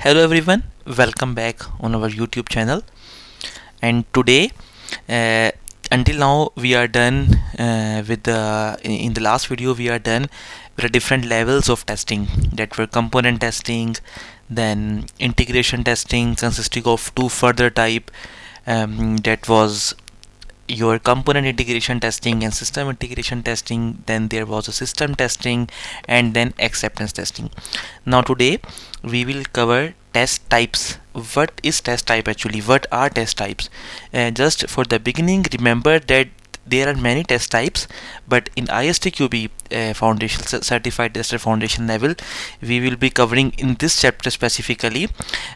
Hello everyone, welcome back on our YouTube channel. And today, uh, until now, we are done with the in the last video we are done with the different levels of testing that were component testing, then integration testing consisting of two further type, that was your component integration testing and system integration testing. Then there was a system testing and then acceptance testing. Now today we will cover test types. What is test type actually? What are test types? Just for the beginning, remember that there are many test types, but in ISTQB foundation certified tester foundation level, we will be covering in this chapter specifically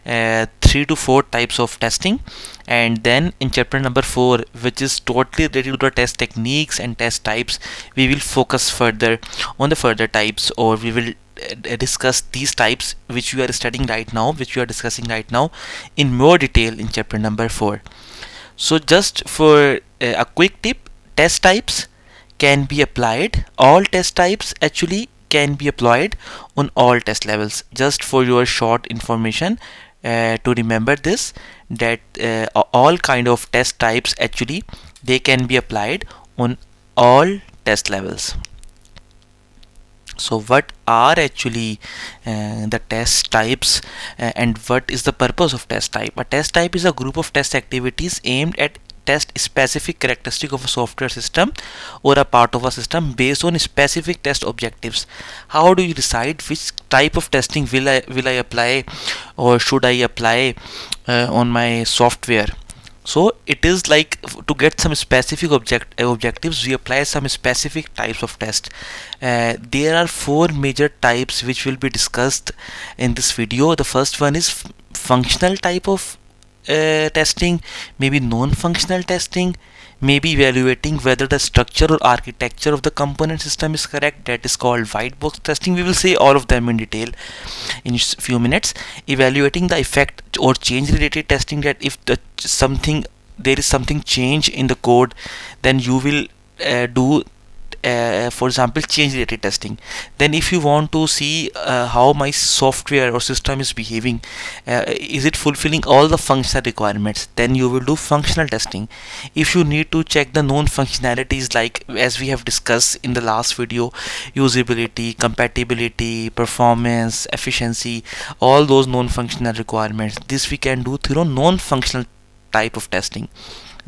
3 to 4 types of testing. And then in chapter number 4, which is totally related to the test techniques and test types, we will focus further on the further types, or we will discuss these types which we are studying right now, which we are discussing right now in more detail in chapter number 4. So just for a quick tip, test types can be applied, all test types actually can be applied on all test levels. Just for your short information, to remember this, that all kind of test types actually they can be applied on all test levels. So what are actually the test types, and what is the purpose of test type? A test type is a group of test activities aimed at test specific characteristic of a software system or a part of a system based on specific test objectives. How do you decide which type of testing will I apply, or should I apply on my software? So it is like, to get some specific objectives, we apply some specific types of test. There are 4 major types which will be discussed in this video. The first one is functional type of testing, maybe non-functional testing, maybe evaluating whether the structure or architecture of the component system is correct, that is called white box testing. We will see all of them in detail in few minutes. Evaluating the effect or change related testing, that if there is something change in the code, then you will do for example change related testing. Then if you want to see how my software or system is behaving, is it fulfilling all the functional requirements, then you will do functional testing. If you need to check the known functionalities, like as we have discussed in the last video, usability, compatibility, performance, efficiency, all those known functional requirements, this we can do through non-functional type of testing.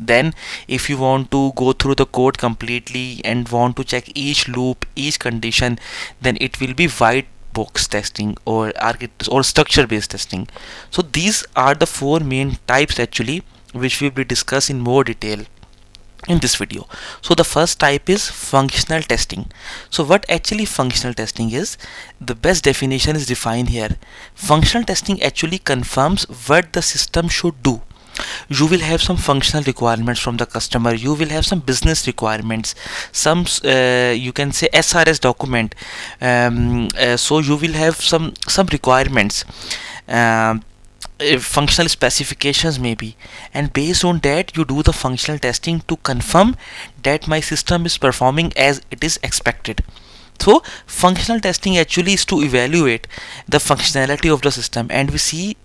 Then if you want to go through the code completely and want to check each loop, each condition, then it will be white box testing or structure based testing. So these are the 4 main types actually which will be discussed in more detail in this video. So the first type is functional testing. So what actually functional testing is? The best definition is defined here. Functional testing actually confirms what the system should do. You will have some functional requirements from the customer, you will have some business requirements, some you can say SRS document, so you will have some requirements, functional specifications maybe, and based on that you do the functional testing to confirm that my system is performing as it is expected. So functional testing actually is to evaluate the functionality of the system, and we see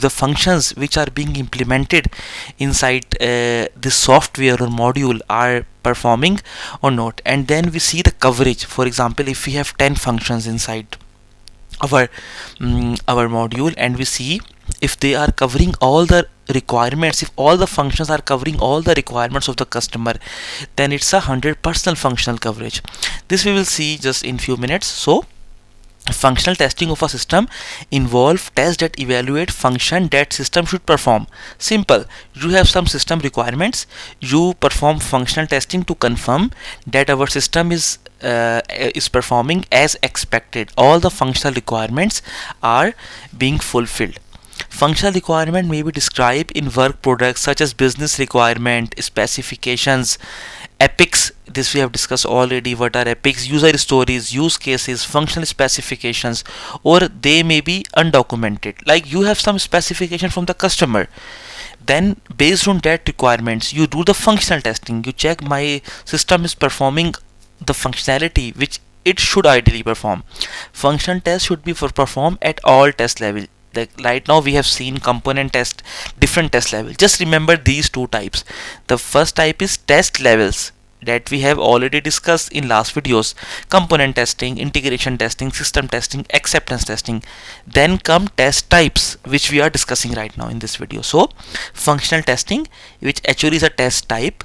the functions which are being implemented inside this software or module are performing or not. And then we see the coverage. For example, if we have 10 functions inside our module, and we see if they are covering all the requirements, if all the functions are covering all the requirements of the customer, then it's 100% functional coverage. This we will see just in few minutes. So functional testing of a system involve tests that evaluate function that system should perform. Simple. You have some system requirements, you perform functional testing to confirm that our system is performing as expected. All the functional requirements are being fulfilled. Functional requirement may be described in work products such as business requirement, specifications, epics. This we have discussed already. What are epics? User stories, use cases, functional specifications, or they may be undocumented. Like you have some specification from the customer, then based on that requirements you do the functional testing. You check my system is performing the functionality which it should ideally perform. Functional test should be performed at all test level. Like right now we have seen component test, different test level. Just remember these two types. The first type is test levels that we have already discussed in last videos: component testing, integration testing, system testing, acceptance testing. Then come test types, which we are discussing right now in this video. So functional testing, which actually is a test type,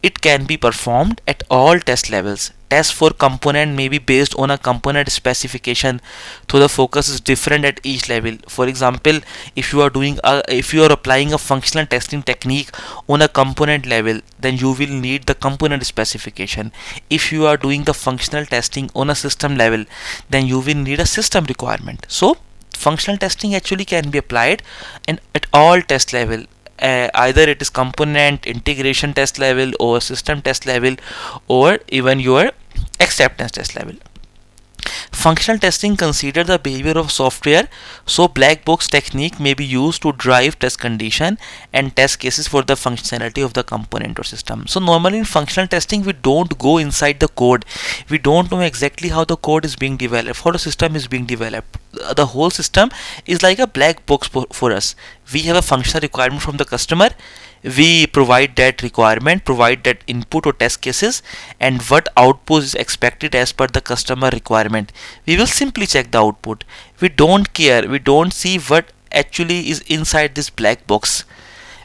it can be performed at all test levels. Test for component may be based on a component specification, so the focus is different at each level. For example, if you are applying a functional testing technique on a component level, then you will need the component specification. If you are doing the functional testing on a system level, then you will need a system requirement. So functional testing actually can be applied and at all test level. Either it is component integration test level or system test level or even your acceptance test level. Functional testing considers the behavior of software, so black box technique may be used to drive test condition and test cases for the functionality of the component or system. So normally in functional testing we don't go inside the code. We don't know exactly how the code is being developed, how the system is being developed. The whole system is like a black box for us. We have a functional requirement from the customer. We provide that requirement, provide that input or test cases, and what output is expected as per the customer requirement. We will simply check the output. We don't care, we don't see what actually is inside this black box,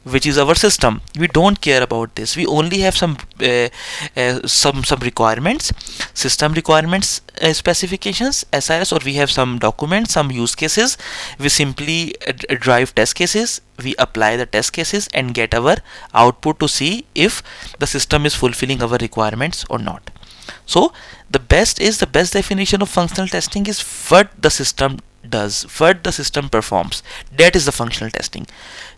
which is our system. We don't care about this. We only have some requirements, system requirements, specifications, SIS, or we have some documents, some use cases. We simply drive test cases, we apply the test cases and get our output to see if the system is fulfilling our requirements or not. So the best definition of functional testing is what the system does, what the system performs. That is the functional testing.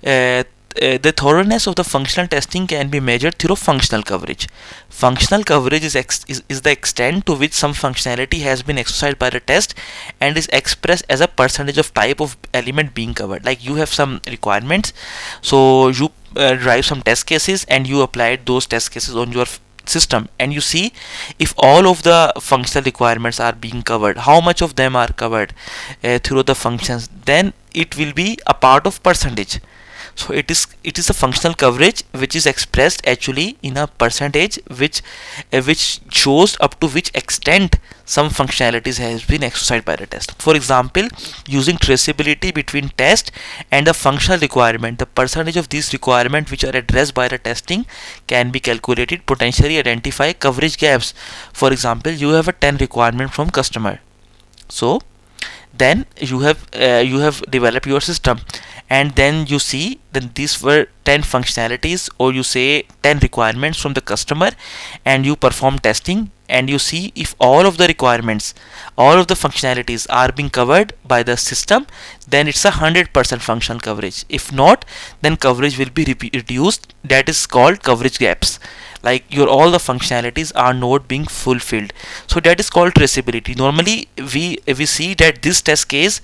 The thoroughness of the functional testing can be measured through functional coverage. Functional coverage is the extent to which some functionality has been exercised by the test and is expressed as a percentage of type of element being covered. Like you have some requirements, so you drive some test cases and you applied those test cases on your system, and you see if all of the functional requirements are being covered, how much of them are covered through the functions, then it will be a part of percentage. So it is a functional coverage which is expressed actually in a percentage, which shows up to which extent some functionalities has been exercised by the test. For example, using traceability between test and the functional requirement, the percentage of these requirements which are addressed by the testing can be calculated, potentially identify coverage gaps. For example, you have a 10 requirement from customer, so then you have developed your system, and then you see that these were 10 functionalities, or you say 10 requirements from the customer, and you perform testing and you see if all of the requirements, all of the functionalities are being covered by the system, then it's 100% functional coverage. If not, then coverage will be reduced. That is called coverage gaps, like your all the functionalities are not being fulfilled. So that is called traceability. Normally we see that this test case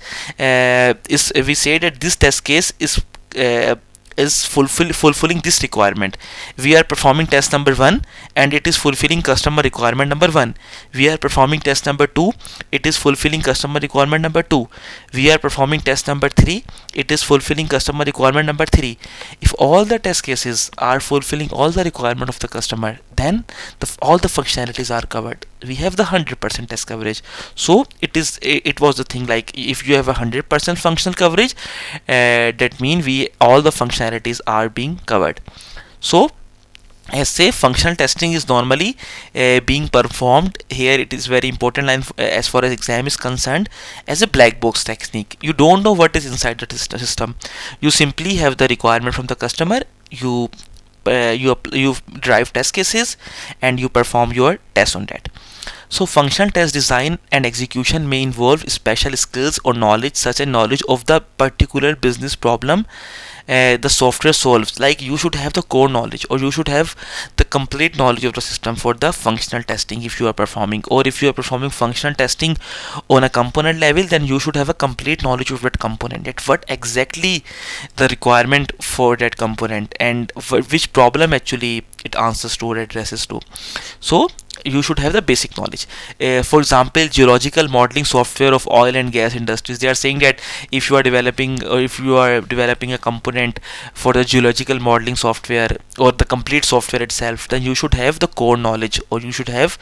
is fulfilling this requirement. We are performing test number 1 and it is fulfilling customer requirement number 1. We are performing test number 2, it is fulfilling customer requirement number 2. We are performing test number 3, it is fulfilling customer requirement number 3. If all the test cases are fulfilling all the requirement of the customer, then all the functionalities are covered. We have the 100% test coverage. So it was the thing, like if you have 100% functional coverage, that means all the functionalities are being covered. So as say, functional testing is normally being performed here. It is very important line as far as exam is concerned, as a black box technique. You don't know what is inside the system. You simply have the requirement from the customer, you drive test cases and you perform your test on that. So functional test design and execution may involve special skills or knowledge, such as knowledge of the particular business problem the software solves. Like you should have the core knowledge, or you should have the complete knowledge of the system for the functional testing if you are performing. Or if you are performing functional testing on a component level, then you should have a complete knowledge of that component, at what exactly the requirement for that component and which problem actually it answers to or addresses to. So you should have the basic knowledge. For example, geological modeling software of oil and gas industries, they are saying that if you are developing, or if you are developing a component for the geological modeling software or the complete software itself, then you should have the core knowledge, or you should have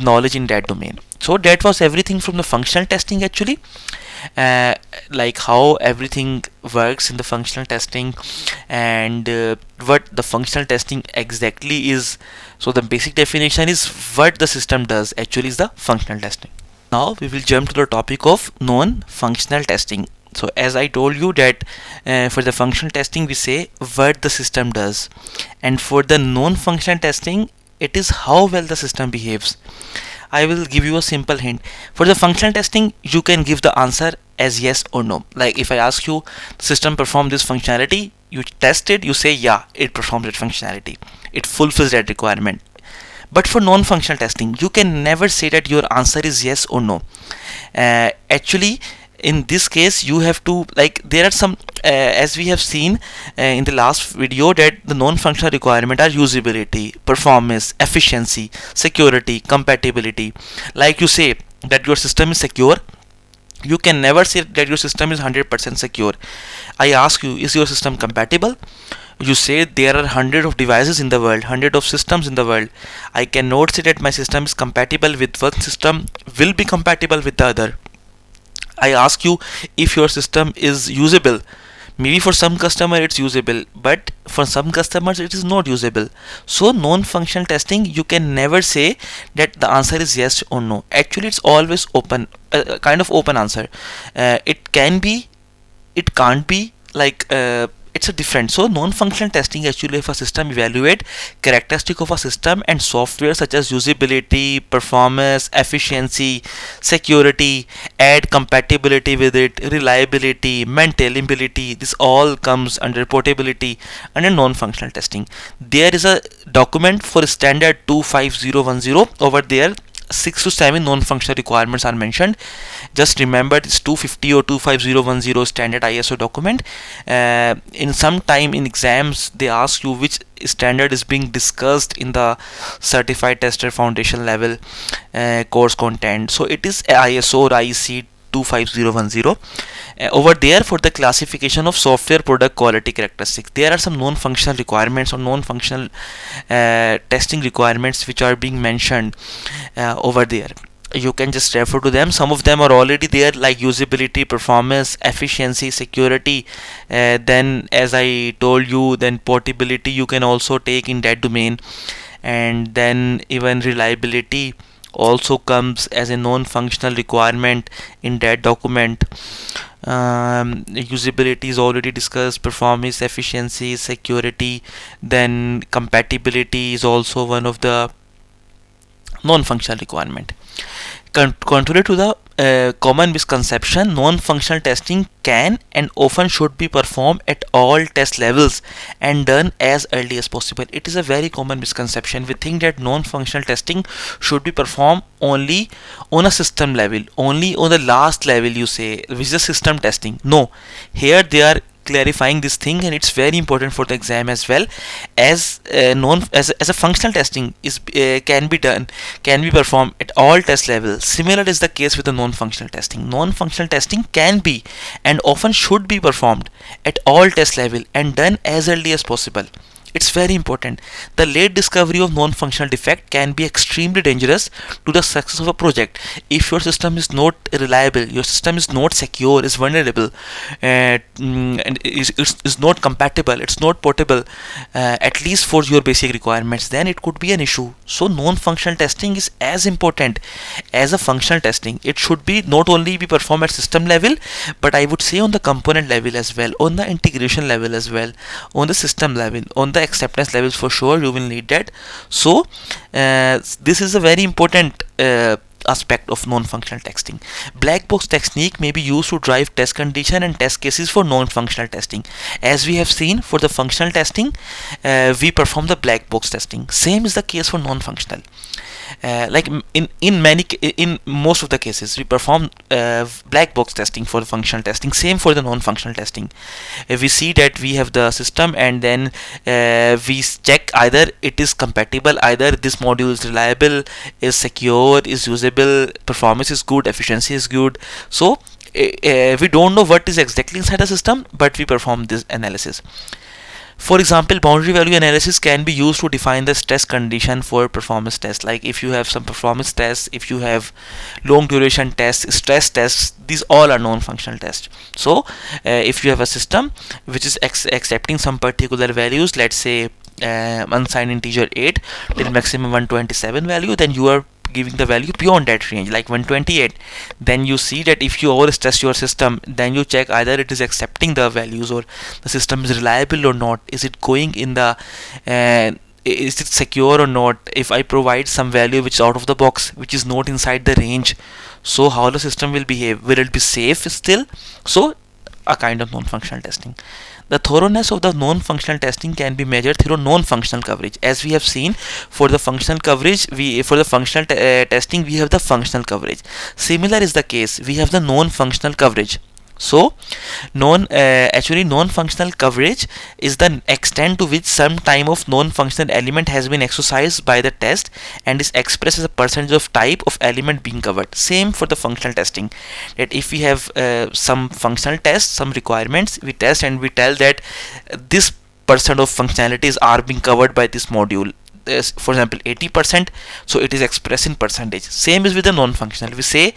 knowledge in that domain. So that was everything from the functional testing actually. uh, like how everything works in the functional testing, and what the functional testing exactly is. So the basic definition is what the system does actually is the functional testing. Now we will jump to the topic of non-functional testing. So as I told you that for the functional testing we say what the system does, and for the non-functional testing it is how well the system behaves. I will give you a simple hint. For the functional testing, you can give the answer as yes or no. Like if I ask you, the system perform this functionality, you test it, you say yeah, it performs that functionality. It fulfills that requirement. But for non-functional testing, you can never say that your answer is yes or no. Actually, in this case you have to, like, there are some as we have seen in the last video, that the non-functional requirement are usability, performance, efficiency, security, compatibility. Like you say that your system is secure, you can never say that your system is 100% secure. I ask you, is your system compatible? You say there are hundreds of devices in the world, hundreds of systems in the world. I cannot say that my system is compatible with one system, will be compatible with the other. I ask you if your system is usable. Maybe for some customer it's usable, but for some customers it is not usable. So non-functional testing, you can never say that the answer is yes or no. Actually it's always open, kind of open answer. It can be, it can't be, like it's a different. So non-functional testing actually, if a system evaluate characteristic of a system and software such as usability, performance, efficiency, security, add compatibility with it, reliability, maintainability, this all comes under portability under non-functional testing. There is a document for standard 25010 over there. 6 to 7 non-functional requirements are mentioned. Just remember this 250 or 25010 standard ISO document. In some time in exams they ask you which standard is being discussed in the certified tester foundation level course content. So it is ISO or IEC 25010. Over there, for the classification of software product quality characteristics, there are some non-functional requirements or non-functional testing requirements which are being mentioned over there. You can just refer to them. Some of them are already there, like usability, performance, efficiency, security. Then as I told you, then portability you can also take in that domain, and then even reliability also comes as a non-functional requirement in that document. Usability is already discussed, performance, efficiency, security, then compatibility is also one of the non-functional requirement. Contrary to the common misconception, non-functional testing can and often should be performed at all test levels and done as early as possible. It is a very common misconception. We think that non-functional testing should be performed only on a system level, only on the last level, you say, which is the system testing. No, here they are clarifying this thing, and it's very important for the exam as well, as as a functional testing is can be performed at all test levels. Similar is the case with the non-functional testing. Non-functional testing can be and often should be performed at all test level and done as early as possible. It's very important. The late discovery of non-functional defect can be extremely dangerous to the success of a project. If your system is not reliable, your system is not secure, is vulnerable, and is not compatible, it's not portable, at least for your basic requirements, then it could be an issue. So non-functional testing is as important as a functional testing. It should be not only be performed at system level, but I would say on the component level as well, on the integration level as well, on the system level, on the acceptance levels for sure you will need that. So this is a very important aspect of non-functional testing. Black box technique may be used to drive test condition and test cases for non-functional testing. As we have seen, for the functional testing, we perform the black box testing. Same is the case for non-functional. Like in most of the cases, we perform black box testing for the functional testing. Same for the non-functional testing. We see that we have the system, and then we check either it is compatible, either this module is reliable, is secure, is usable, performance is good, efficiency is good. So we don't know what is exactly inside the system, but we perform this analysis. For example, boundary value analysis can be used to define the stress condition for performance tests. Like if you have some performance tests, if you have long duration tests, stress tests, these all are non-functional tests. So if you have a system which is accepting some particular values, let's say unsigned integer 8 till maximum 127 value, then you are giving the value beyond that range, like 128. Then you see that if you over stress your system, then you check either it is accepting the values, or the system is reliable or not, is it going in the is it secure or not. If I provide some value which is out of the box, which is not inside the range, so how the system will behave, will it be safe still? So a kind of non-functional testing. The thoroughness of the non-functional testing can be measured through non-functional coverage. As we have seen, for the functional coverage, for the functional testing, we have the functional coverage. Similar is the case, we have the non-functional coverage. So actually non-functional coverage is the extent to which some time of non-functional element has been exercised by the test and is expressed as a percentage of type of element being covered. Same for the functional testing, that if we have some functional tests, some requirements, we test and we tell that this percent of functionalities are being covered by this module. For example 80%, so it is expressed in percentage. Same is with the non-functional. We say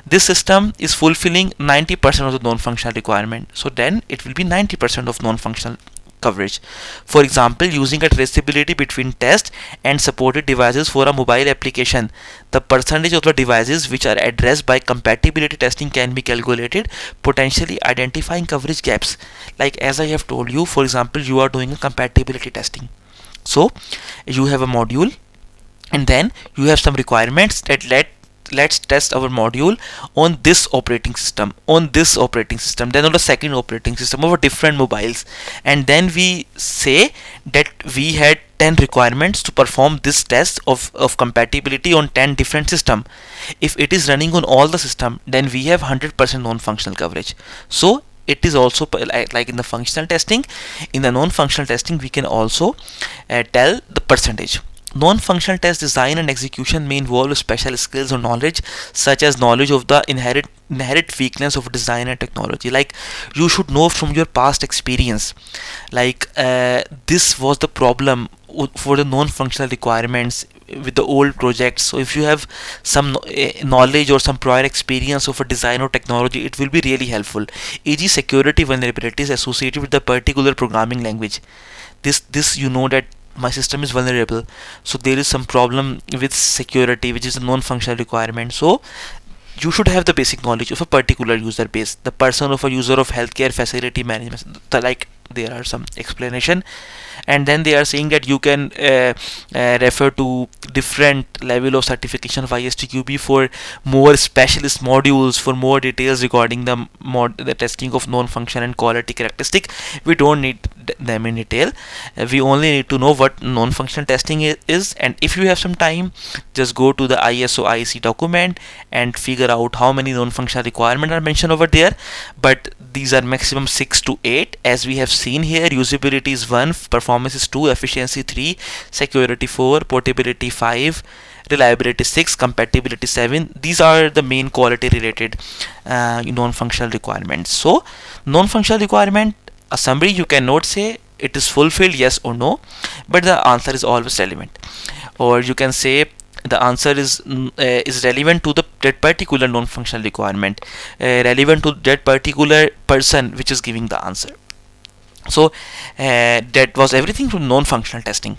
this system is fulfilling 90% of the non-functional requirement, so then it will be 90% of non-functional coverage. For example, using a traceability between test and supported devices for a mobile application, the percentage of the devices which are addressed by compatibility testing can be calculated, potentially identifying coverage gaps. Like as I have told you, for example, you are doing a compatibility testing. So you have a module, and then you have some requirements that let's test our module on this operating system, then on the second operating system over different mobiles, and then we say that we had 10 requirements to perform this test of compatibility on 10 different system. If it is running on all the system, then we have 100% non-functional coverage. So it is also like in the functional testing. In the non-functional testing, we can also tell the percentage. Non-functional test design and execution may involve special skills or knowledge, such as knowledge of the inherent weakness of design and technology. Like you should know from your past experience, like this was the problem for the non-functional requirements with the old projects. So if you have some knowledge or some prior experience of a design or technology, it will be really helpful. E.g., security vulnerabilities associated with the particular programming language. This you know that my system is vulnerable, so there is some problem with security, which is a non-functional requirement. So you should have the basic knowledge of a particular user base, the person of a user of healthcare facility management, like there are some explanation. And then they are saying that you can refer to different level of certification of ISTQB for more specialist modules, for more details regarding the testing of non-function and quality characteristic. We don't need them in detail. We only need to know what non-functional testing is, and if you have some time, just go to the ISO IEC document and figure out how many non-functional requirements are mentioned over there. But these are maximum 6 to 8, as we have seen here. Usability is 1, performance is 2, efficiency 3, security 4, portability 5, reliability 6, compatibility 7. These are the main quality related non-functional requirements. So non-functional requirement, a summary, you cannot say it is fulfilled yes or no, but the answer is always relevant. Or you can say the answer is relevant to that particular non-functional requirement, relevant to that particular person which is giving the answer. So that was everything from non-functional testing.